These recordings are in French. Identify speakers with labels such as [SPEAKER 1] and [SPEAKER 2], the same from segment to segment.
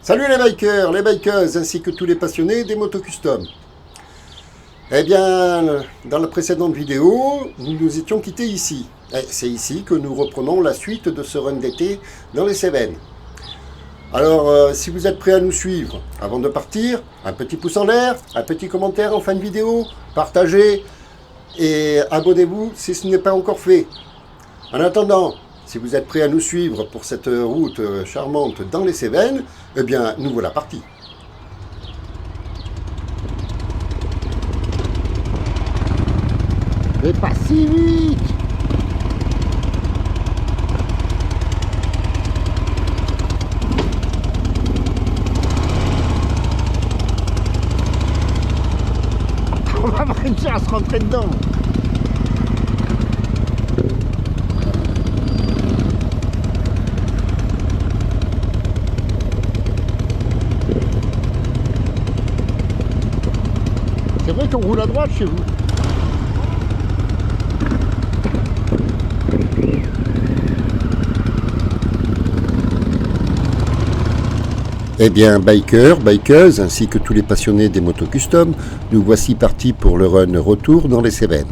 [SPEAKER 1] Salut les bikers, les bikeuses, ainsi que tous les passionnés des motos custom. Eh bien, dans la précédente vidéo, nous nous étions quittés ici. Et c'est ici que nous reprenons la suite de ce run d'été dans les Cévennes. Alors, si vous êtes prêts à nous suivre, avant de partir, un petit pouce en l'air, un petit commentaire en fin de vidéo, partagez et abonnez-vous si ce n'est pas encore fait. En attendant, si vous êtes prêts à nous suivre pour cette route charmante dans les Cévennes, eh bien, nous voilà partis.
[SPEAKER 2] Mais pas si vite! On va réussir à se rentrer dedans. C'est vrai qu'on roule à droite chez vous.
[SPEAKER 1] Eh bien, bikers, bikeuses, ainsi que tous les passionnés des motos custom, nous voici partis pour le run retour dans les Cévennes.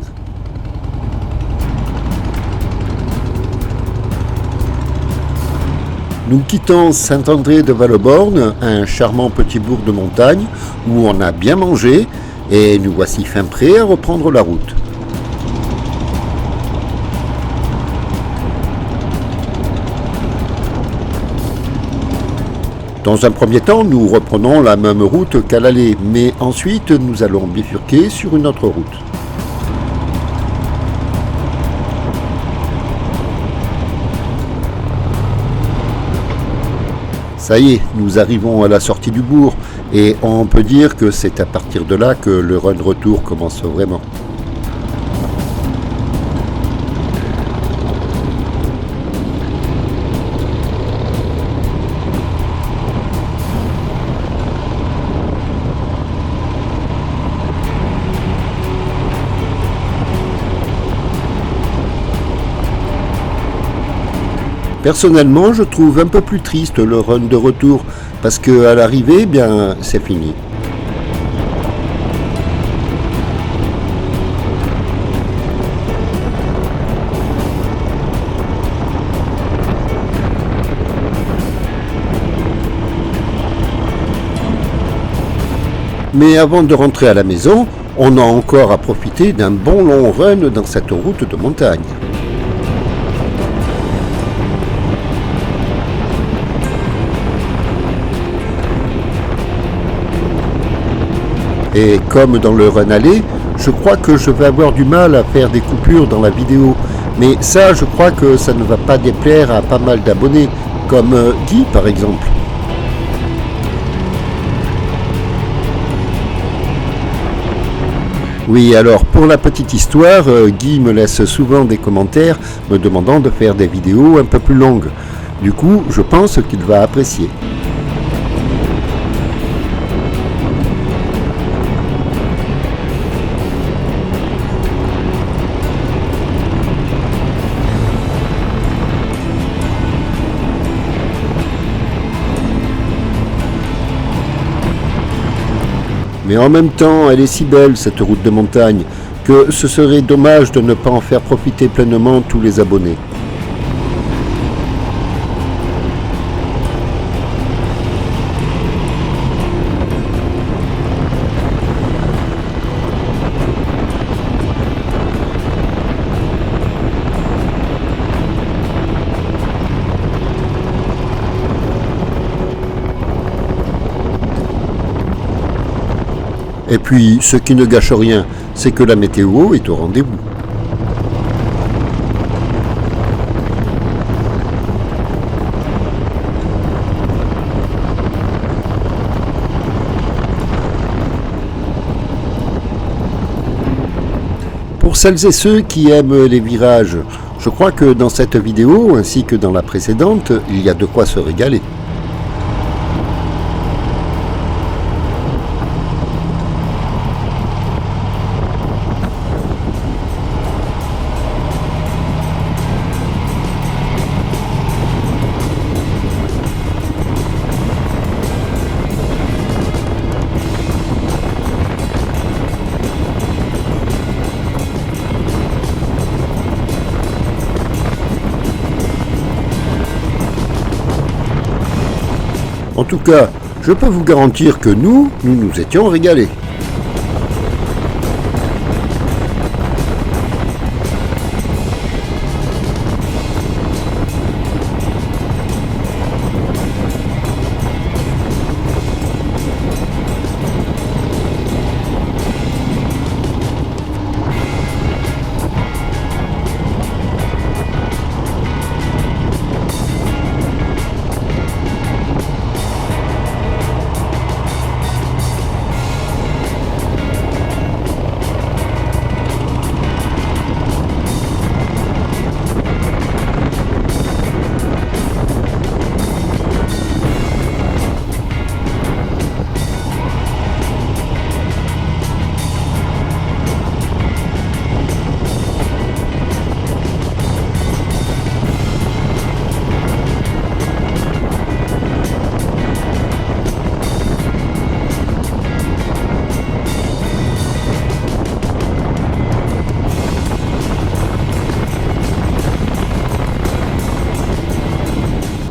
[SPEAKER 1] Nous quittons Saint-André de Valleborne, un charmant petit bourg de montagne où on a bien mangé, et nous voici fin prêts à reprendre la route. Dans un premier temps, nous reprenons la même route qu'à l'aller, mais ensuite nous allons bifurquer sur une autre route. Ça y est, nous arrivons à la sortie du bourg, et on peut dire que c'est à partir de là que le run retour commence vraiment. Personnellement, je trouve un peu plus triste le run de retour, parce qu'à l'arrivée, bien, c'est fini. Mais avant de rentrer à la maison, on a encore à profiter d'un bon long run dans cette route de montagne. Et comme dans le run aller, je crois que je vais avoir du mal à faire des coupures dans la vidéo. Mais ça, je crois que ça ne va pas déplaire à pas mal d'abonnés, comme Guy par exemple. Oui, alors pour la petite histoire, Guy me laisse souvent des commentaires me demandant de faire des vidéos un peu plus longues. Du coup, je pense qu'il va apprécier. Mais en même temps, elle est si belle cette route de montagne que ce serait dommage de ne pas en faire profiter pleinement tous les abonnés. Et puis, ce qui ne gâche rien, c'est que la météo est au rendez-vous. Pour celles et ceux qui aiment les virages, je crois que dans cette vidéo, ainsi que dans la précédente, il y a de quoi se régaler. En tout cas, je peux vous garantir que nous nous étions régalés.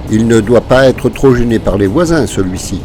[SPEAKER 1] Il ne doit pas être trop gêné par les voisins, celui-ci.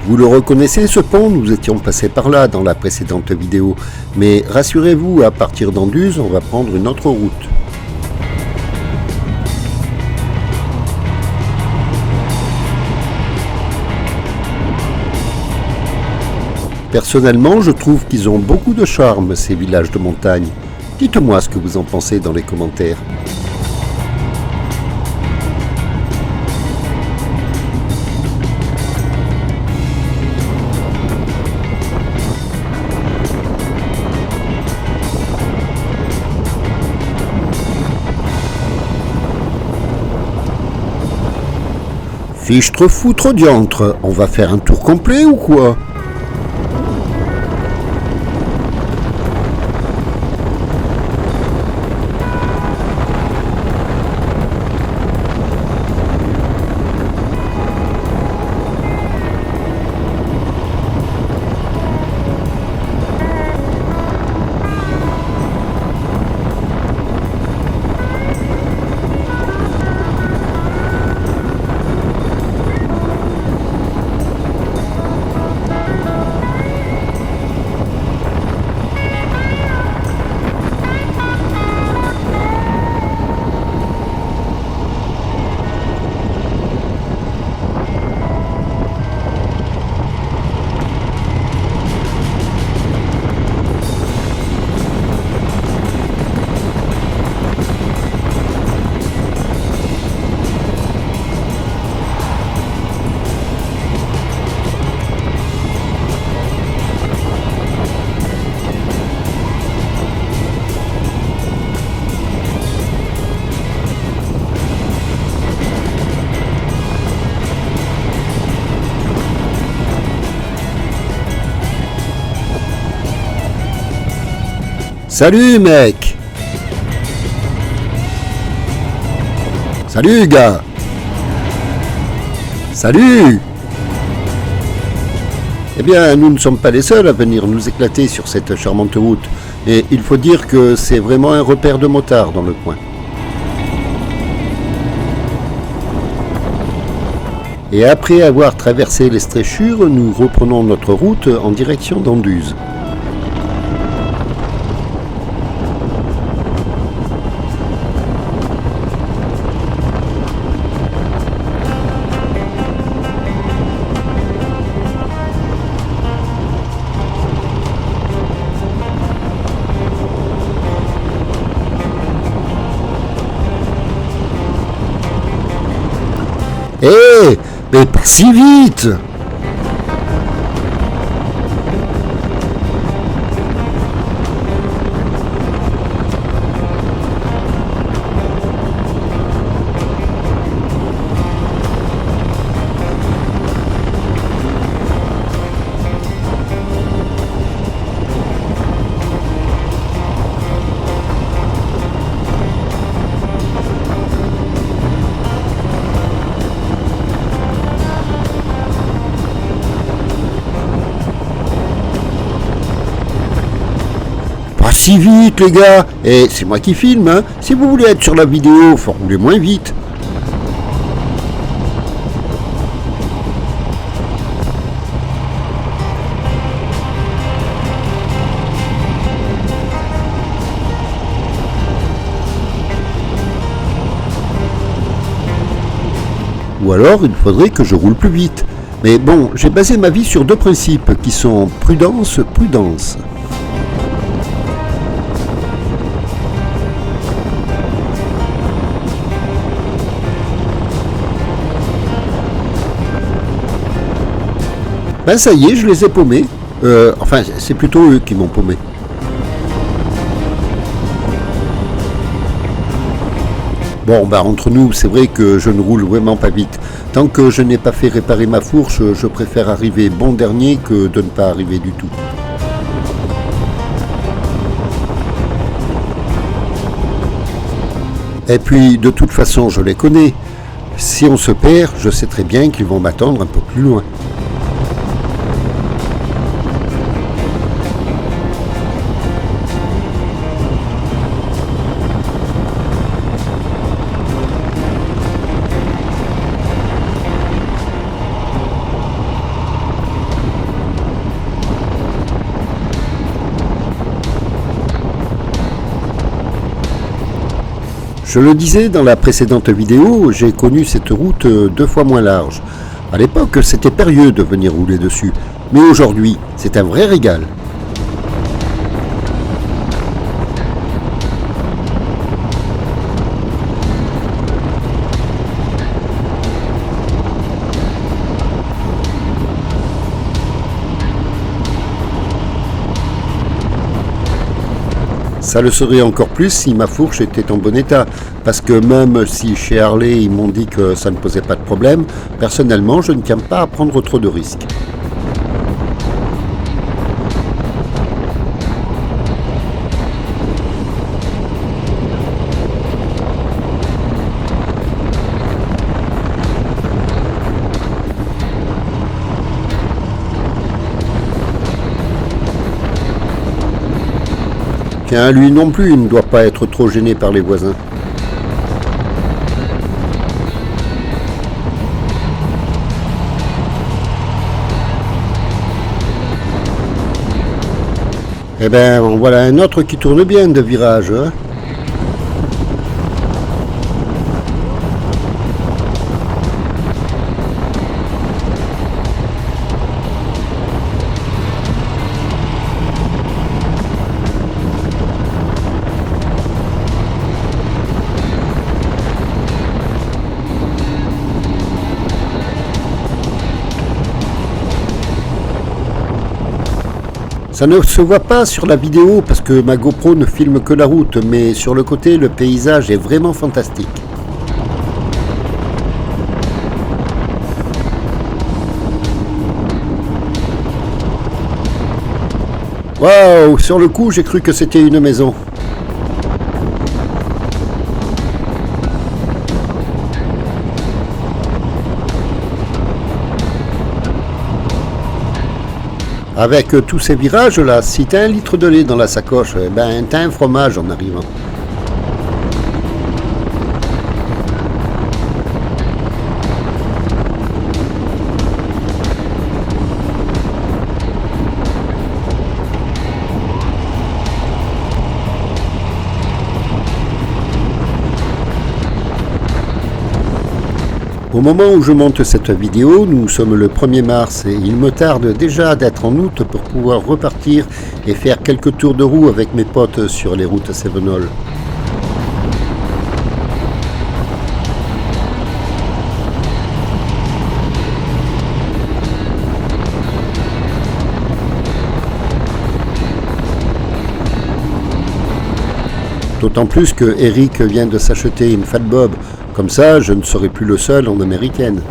[SPEAKER 1] Vous le reconnaissez, ce pont, nous étions passés par là dans la précédente vidéo. Mais rassurez-vous, à partir d'Anduze, on va prendre une autre route. Personnellement, je trouve qu'ils ont beaucoup de charme, ces villages de montagne. Dites-moi ce que vous en pensez dans les commentaires. Fichtre foutre diantre, on va faire un tour complet ou quoi? Salut mec! Salut gars! Salut! Eh bien, nous ne sommes pas les seuls à venir nous éclater sur cette charmante route. Et il faut dire que c'est vraiment un repère de motards dans le coin. Et après avoir traversé les Stréchures, nous reprenons notre route en direction d'Anduze. Hé, mais pas si vite! si vite les gars. Et c'est moi qui filme, hein. Si vous voulez être sur la vidéo, faut rouler moins vite. Ou alors il faudrait que je roule plus vite. Mais bon, j'ai basé ma vie sur deux principes qui sont prudence, prudence. Ben ça y est, je les ai paumés. Enfin, c'est plutôt eux qui m'ont paumé. Bon, bah entre nous, c'est vrai que je ne roule vraiment pas vite. Tant que je n'ai pas fait réparer ma fourche, je préfère arriver bon dernier que de ne pas arriver du tout. Et puis, de toute façon, je les connais. Si on se perd, je sais très bien qu'ils vont m'attendre un peu plus loin. Je le disais dans la précédente vidéo, j'ai connu cette route 2 fois moins large. À l'époque, c'était périlleux de venir rouler dessus, mais aujourd'hui, c'est un vrai régal. Ça le serait encore plus si ma fourche était en bon état, parce que même si chez Harley ils m'ont dit que ça ne posait pas de problème, personnellement je ne tiens pas à prendre trop de risques. Tiens, lui non plus, il ne doit pas être trop gêné par les voisins. Eh ben, voilà un autre qui tourne bien de virage, hein. Ça ne se voit pas sur la vidéo parce que ma GoPro ne filme que la route, mais sur le côté, le paysage est vraiment fantastique. Waouh, sur le coup, j'ai cru que c'était une maison. Avec tous ces virages là, si t'as 1 litre de lait dans la sacoche, ben t'as un fromage en arrivant. Au moment où je monte cette vidéo, nous sommes le 1er mars et il me tarde déjà d'être en août pour pouvoir repartir et faire quelques tours de roue avec mes potes sur les routes Cévenol. D'autant plus que Eric vient de s'acheter une Fat Bob. Comme ça, je ne serai plus le seul en américaine.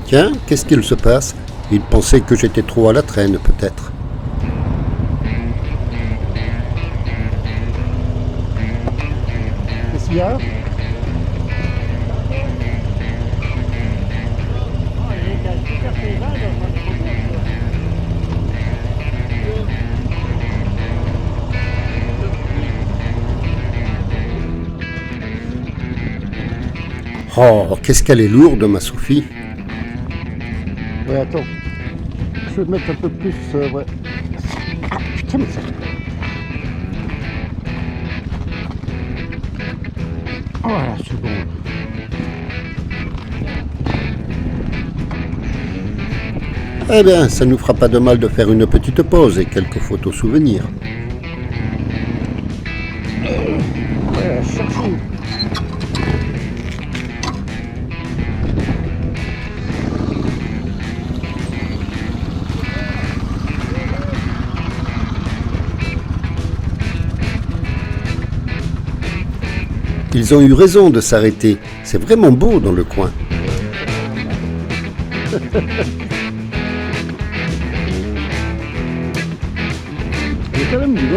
[SPEAKER 1] Tiens, qu'est-ce qu'il se passe? Il pensait que j'étais trop à la traîne, peut-être.
[SPEAKER 2] Qu'est-ce qu'il y a?
[SPEAKER 1] Oh, qu'est-ce qu'elle est lourde, ma Sophie.
[SPEAKER 2] Ouais, attends. Je vais mettre un peu plus. Ouais. Ah, putain, mais ça. Voilà, c'est bon.
[SPEAKER 1] Eh bien, ça nous fera pas de mal de faire une petite pause et quelques photos souvenirs.
[SPEAKER 2] Ouais, cherchez.
[SPEAKER 1] Ils ont eu raison de s'arrêter. C'est vraiment beau dans le coin.
[SPEAKER 2] Il y a quand même du vent.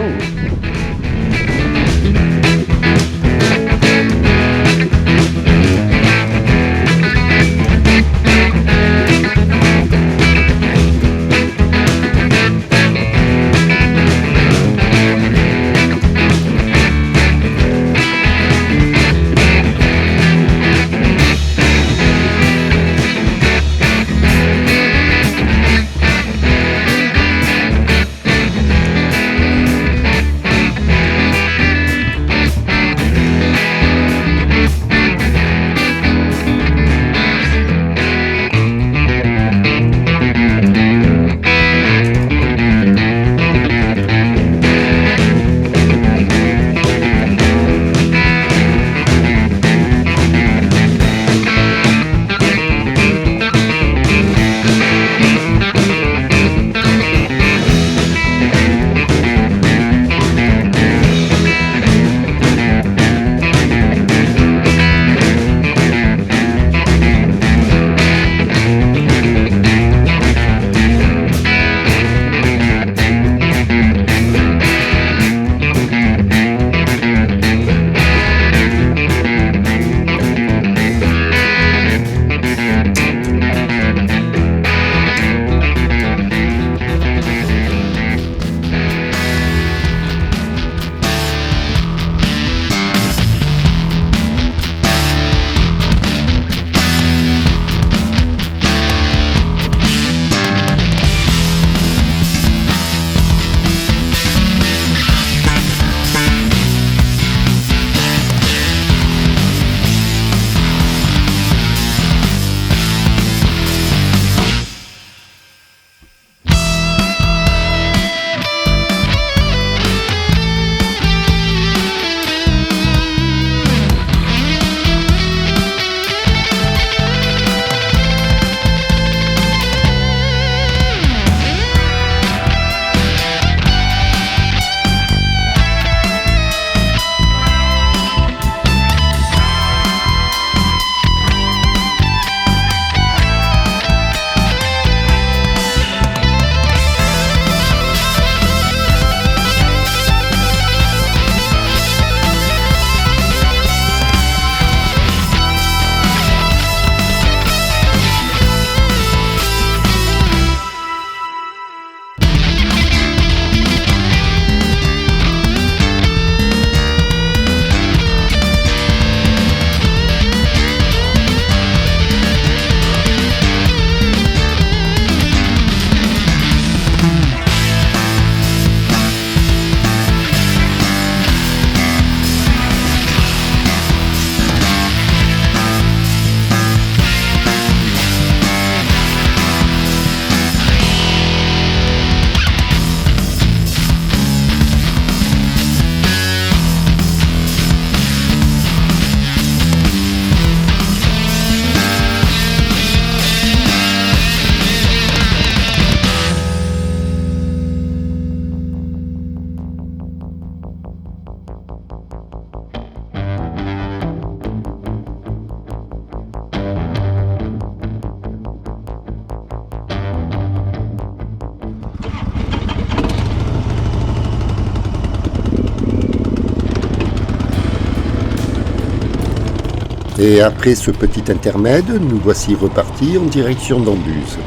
[SPEAKER 1] Et après ce petit intermède, nous voici repartis en direction d'Ambuse.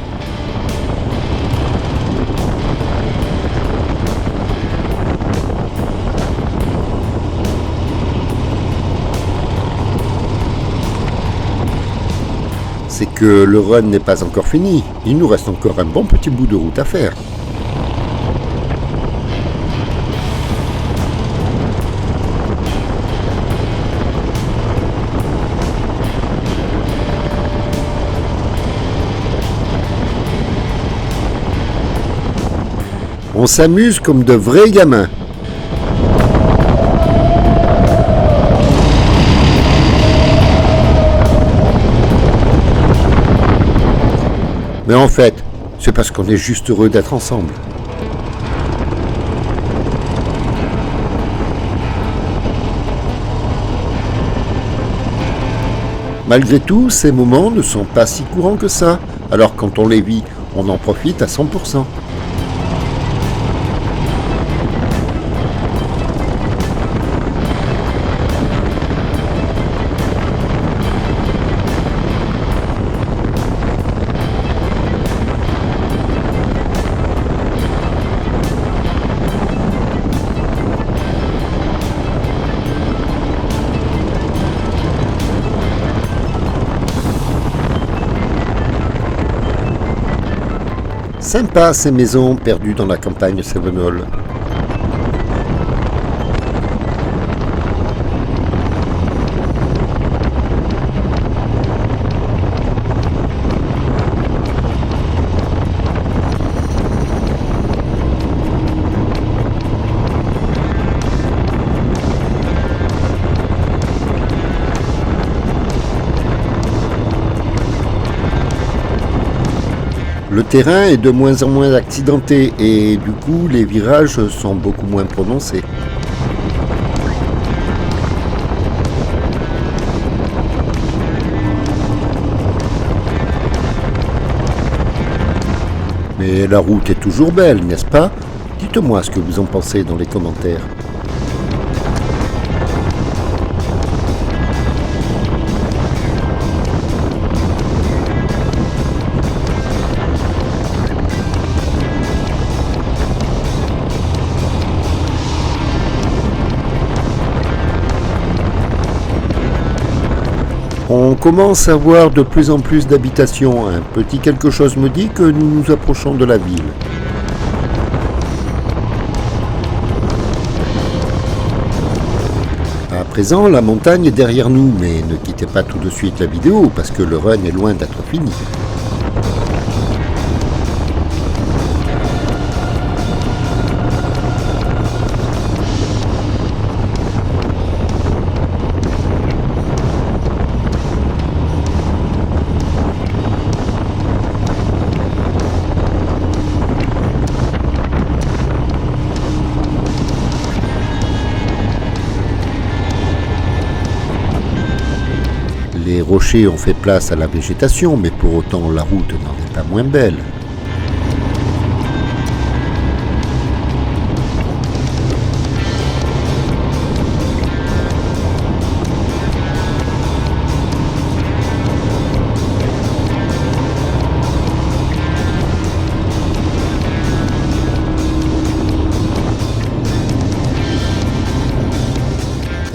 [SPEAKER 1] C'est que le run n'est pas encore fini, il nous reste encore un bon petit bout de route à faire. On s'amuse comme de vrais gamins. Mais en fait, c'est parce qu'on est juste heureux d'être ensemble. Malgré tout, ces moments ne sont pas si courants que ça. Alors quand on les vit, on en profite à 100%. Sympa ces maisons perdues dans la campagne Cévenol. Le terrain est de moins en moins accidenté et du coup les virages sont beaucoup moins prononcés. Mais la route est toujours belle, n'est-ce pas? Dites-moi ce que vous en pensez dans les commentaires. On commence à voir de plus en plus d'habitations. Un petit quelque chose me dit que nous nous approchons de la ville. À présent, la montagne est derrière nous, mais ne quittez pas tout de suite la vidéo parce que le run est loin d'être fini. Les rochers ont fait place à la végétation, mais pour autant la route n'en est pas moins belle.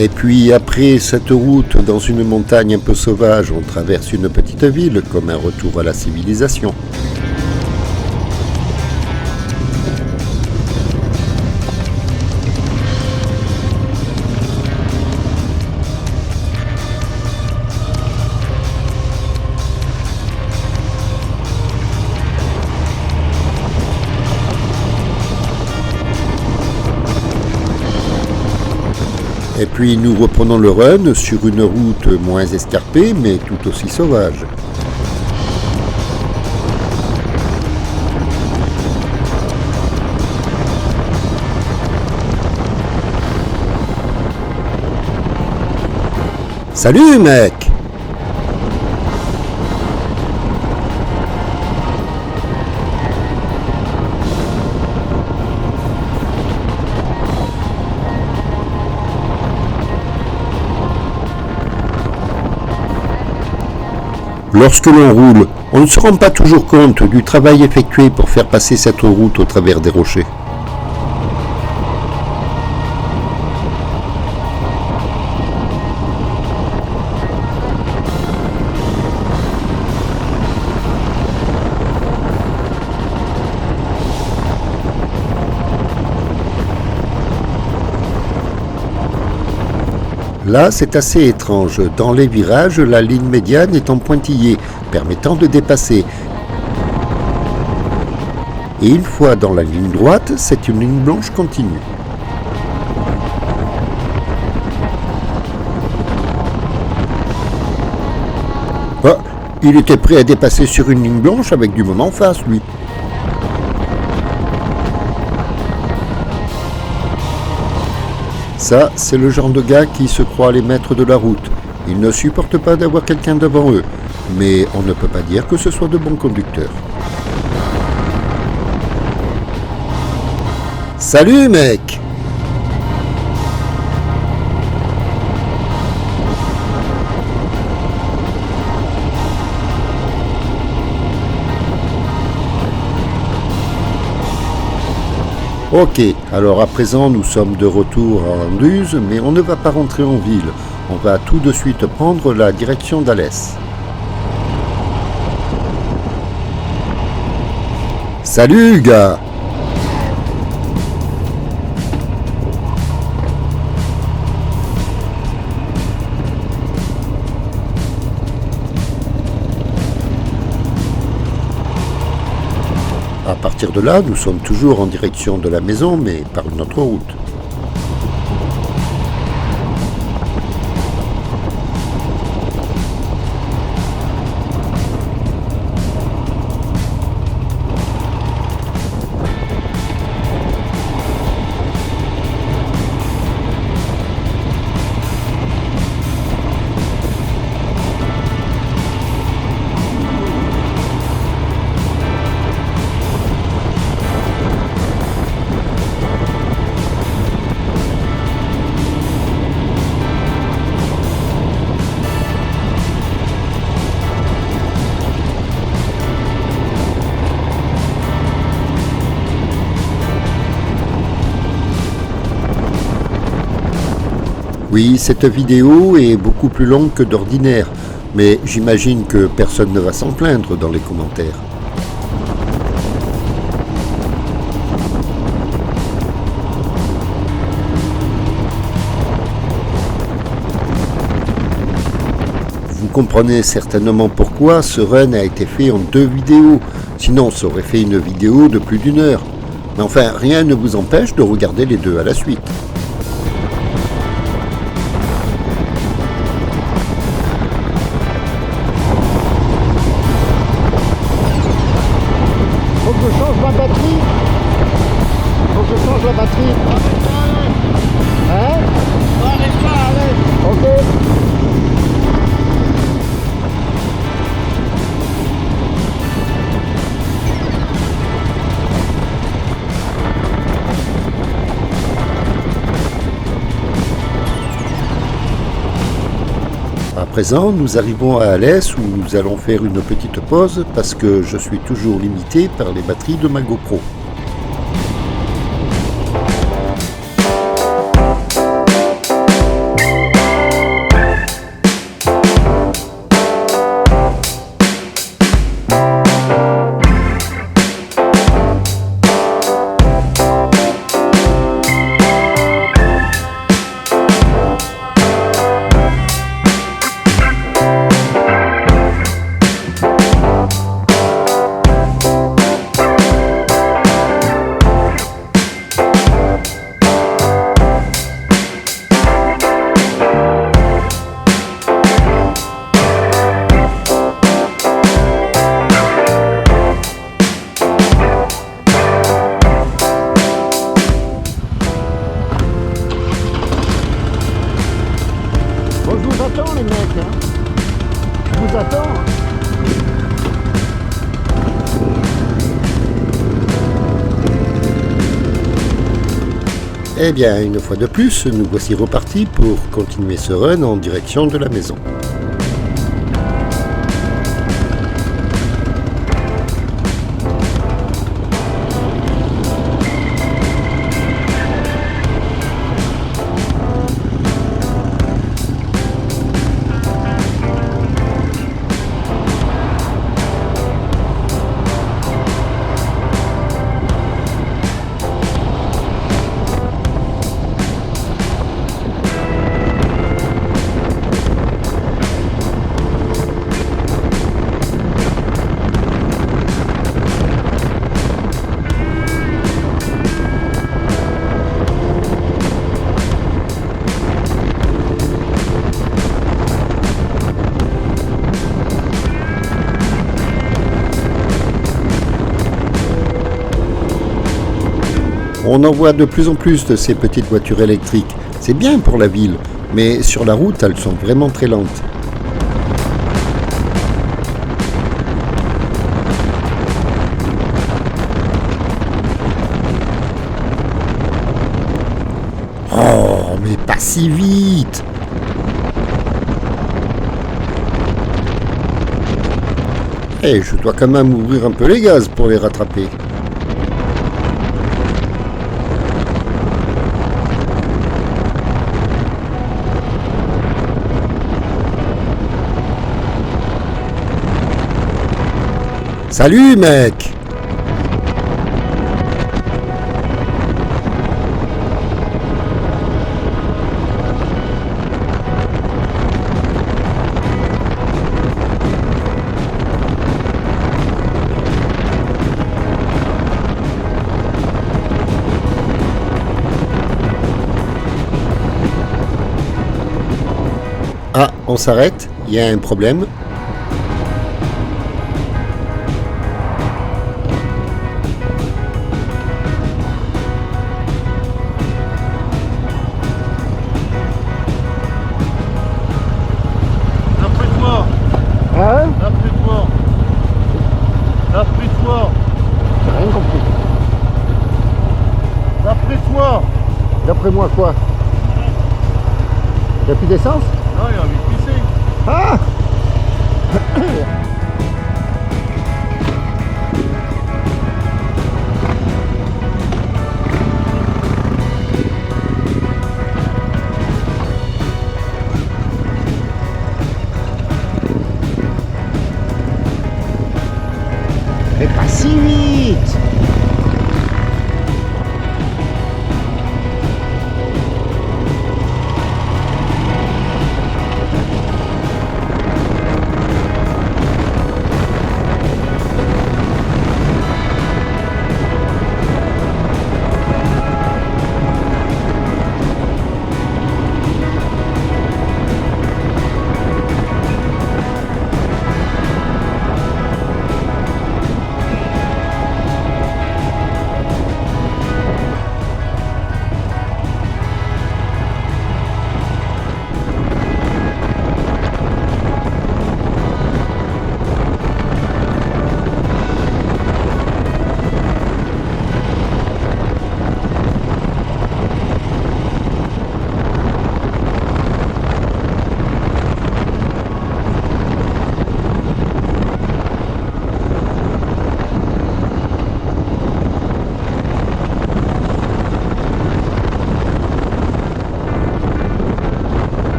[SPEAKER 1] Et puis après cette route dans une montagne un peu sauvage, on traverse une petite ville comme un retour à la civilisation. Et puis nous reprenons le run sur une route moins escarpée mais tout aussi sauvage. Salut mec! Lorsque l'on roule, on ne se rend pas toujours compte du travail effectué pour faire passer cette route au travers des rochers. Là, c'est assez étrange. Dans les virages, la ligne médiane est en pointillé, permettant de dépasser. Et une fois dans la ligne droite, c'est une ligne blanche continue. Ah, il était prêt à dépasser sur une ligne blanche avec du monde en face, lui. Ça, c'est le genre de gars qui se croit les maîtres de la route. Ils ne supportent pas d'avoir quelqu'un devant eux, mais on ne peut pas dire que ce soit de bons conducteurs. Salut mec! Ok, alors à présent nous sommes de retour à Anduze, mais on ne va pas rentrer en ville. On va tout de suite prendre la direction d'Alès. Salut gars! À partir de là, nous sommes toujours en direction de la maison, mais par une autre route. Oui, cette vidéo est beaucoup plus longue que d'ordinaire, mais j'imagine que personne ne va s'en plaindre dans les commentaires. Vous comprenez certainement pourquoi ce run a été fait en 2 vidéos, sinon ça aurait fait une vidéo de plus d'1 heure. Mais enfin, rien ne vous empêche de regarder les 2 à la suite.
[SPEAKER 2] Faut que je change ma batterie. Faut que je change la batterie. Hein? Ok.
[SPEAKER 1] À présent, nous arrivons à Alès où nous allons faire une petite pause parce que je suis toujours limité par les batteries de ma GoPro.
[SPEAKER 2] Bon, je vous attends les mecs, hein. Je vous attends.
[SPEAKER 1] Eh bien, une fois de plus, nous voici repartis pour continuer ce run en direction de la maison. On en voit de plus en plus de ces petites voitures électriques. C'est bien pour la ville, mais sur la route, elles sont vraiment très lentes. Oh, mais pas si vite! Eh, je dois quand même ouvrir un peu les gaz pour les rattraper. Salut, mec! Ah, on s'arrête, il y a un problème.
[SPEAKER 3] D'après-toi,
[SPEAKER 2] Hein?
[SPEAKER 3] d'après-toi, d'après-toi,
[SPEAKER 2] J'ai rien compris.
[SPEAKER 3] d'après-toi.
[SPEAKER 2] D'après moi, quoi? Il n'y a plus d'essence?
[SPEAKER 3] Non, il a envie de pisser.
[SPEAKER 2] Ah! Mais pas si vite!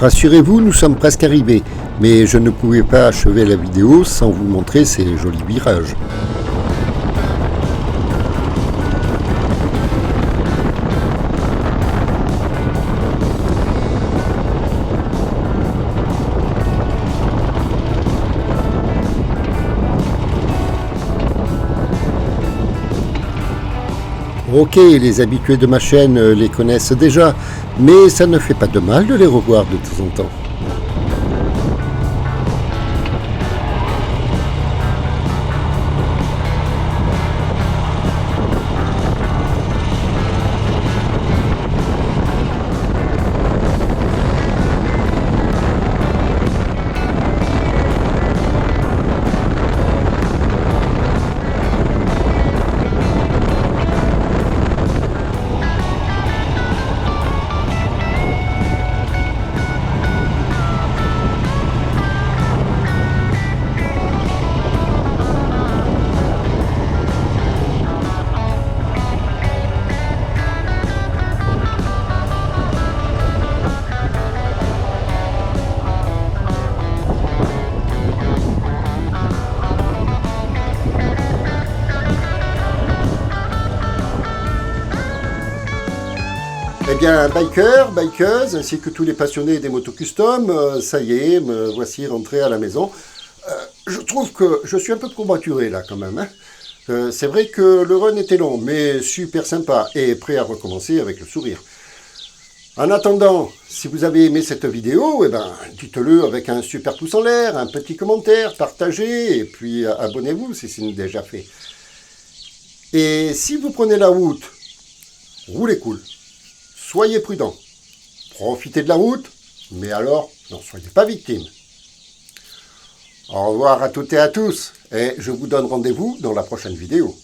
[SPEAKER 1] Rassurez-vous, nous sommes presque arrivés, mais je ne pouvais pas achever la vidéo sans vous montrer ces jolis virages. Ok, les habitués de ma chaîne les connaissent déjà, mais ça ne fait pas de mal de les revoir de temps en temps. Eh bien, bikers, bikeuses, ainsi que tous les passionnés des motos custom, ça y est, me voici rentré à la maison. Je trouve que je suis un peu courbaturé là quand même. C'est vrai que le run était long, mais super sympa et prêt à recommencer avec le sourire. En attendant, si vous avez aimé cette vidéo, eh ben, dites-le avec un super pouce en l'air, un petit commentaire, partagez, et puis abonnez-vous si c'est déjà fait. Et si vous prenez la route, roulez cool, soyez prudents, profitez de la route, mais alors, n'en soyez pas victime. Au revoir à toutes et à tous, et je vous donne rendez-vous dans la prochaine vidéo.